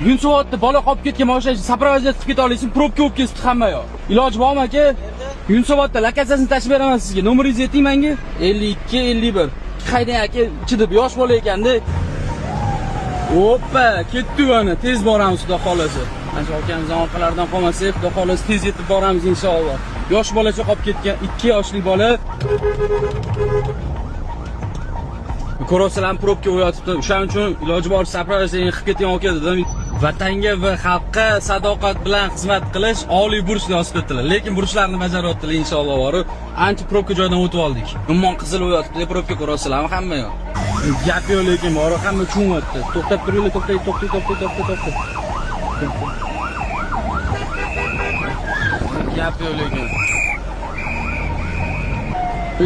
Yunusoboddda bola qolib ketgan mashina soprovoziyat qilib keta olasiz, probka bo'lib ketibdi hamma yoq. Iloji bormi aka? Yunusobodda lokatsiyasini tashib beraman sizga. Nomeringizni ayting menga. 52 51. Qaydan aka? Chidib yosh bola ekanda. Hoppa, ketdi ana. Tez boramiz xudo xolasa. Mana akamizni orqalaridan qolmasak, xudo xolasa tez yetib boramiz inshaalloh. Yosh bolacha qolib ketgan 2 yoshli bola. Ko'rasizlar, probka o'yatibdi. O'shaning uchun iloji boricha soprovoziyani qilib ketgan aka dedim. Vatanga va xalqqa sadoqat bilan xizmat qilish oliy burchni yozib ketdilar. Lekin burchlarni bajaryaptilar inshaalloh borib. Ancha probka joydan o'tib oldik. Ummon qizil o'yatibdi, probka ko'rasizlarmi hamma yoq. Gap yo'q lekin borib hamma cho'nyapti. To'xtab turinglar, to'xtang. Gap yo'q lekin.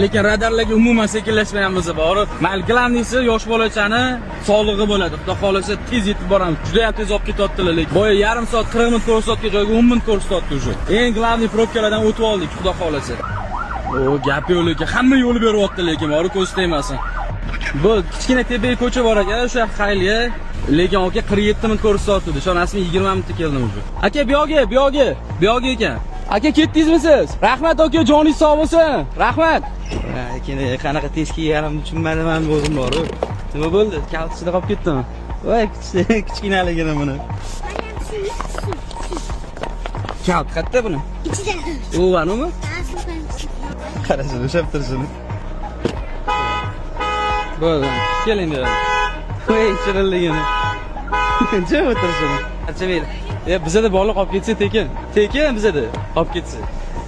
Lekin radarlarga umuman sekinlashmayapmiz borib. Malglanisi yosh bolachani sog'lig'i bo'ladi. Xudo xolasa tez yetib boramiz. Juda ham tez olib ketyaptilar lekin. Boya yarim soat 40 minut ko'rsatgan joyga 10 minut ko'rsatyapti уже. Eng glavniy probkalardan o'tib oldik, xudo xolasa. O, gap yo'q lekin hamma yo'l beryapti lekin borib ko'z tegmasin. Bu kichkina tebek ko'cha bor ekan, o'sha xayliya. Lekin aka 47 minut ko'rsatyapti. Ishonasizmi 20 minutda keldim уже. Aka bu yo'g'i ekan. Aka ketdingizmi siz? Rahmat aka, joningiz sog' bo'lsin. Rahmat. Lekin qanaqa tez kelganimni tushunmadim men o'zim borib. Nima bo'ldi? Kalt ichida qolib ketdimi? Voy, kichkinaligini buni. Kalt qayerda buni? Ichida. U animi? Qarasini, o'shab tursin. Bo'ldi. Keling dedi. Voy, chirilligini. Jim o'tirsin. Charchamayli. Bizda bola qolib ketsa tekin bizda qolib ketsa.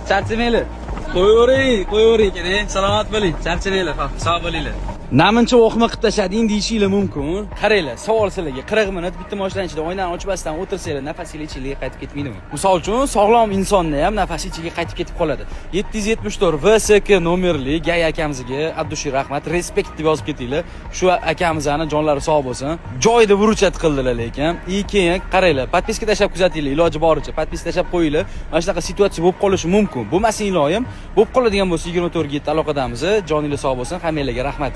Charchamayli. Qo'yavering keyin. Salomat bo'ling. Charchamayli, sog' bo'linglar. Namuncha o'qma qilib tashlading deyishinglar mumkin. Qaranglar, savol sizlarga 40 minut bitta mashina ichida oynani ochmasdan o'tirsanglar, nafasinglar ichiga qaytib ketmaydimi? Misol uchun, sog'lom insonni ham nafasi ichiga qaytib ketib qoladi. 774 VSK nomerli Gay akamizga Abdushi rahmat, respekt deb yozib ketinglar. Shu akamizning jonlari sog' bo'lsin. Joyida vurujat qildilar lekin. Keyin qaranglar, podpiska tashlab kuzatinglar, iloji boricha podpiska tashlab qo'yinglar. Mana shunaqa situatsiya bo'lib qolishi mumkin. Bo'lmasin iloyim, bo'lib qoladigan bo'lsa 24 ga aloqadamiz. Joninglar sog' bo'lsin, hammanglarga rahmat.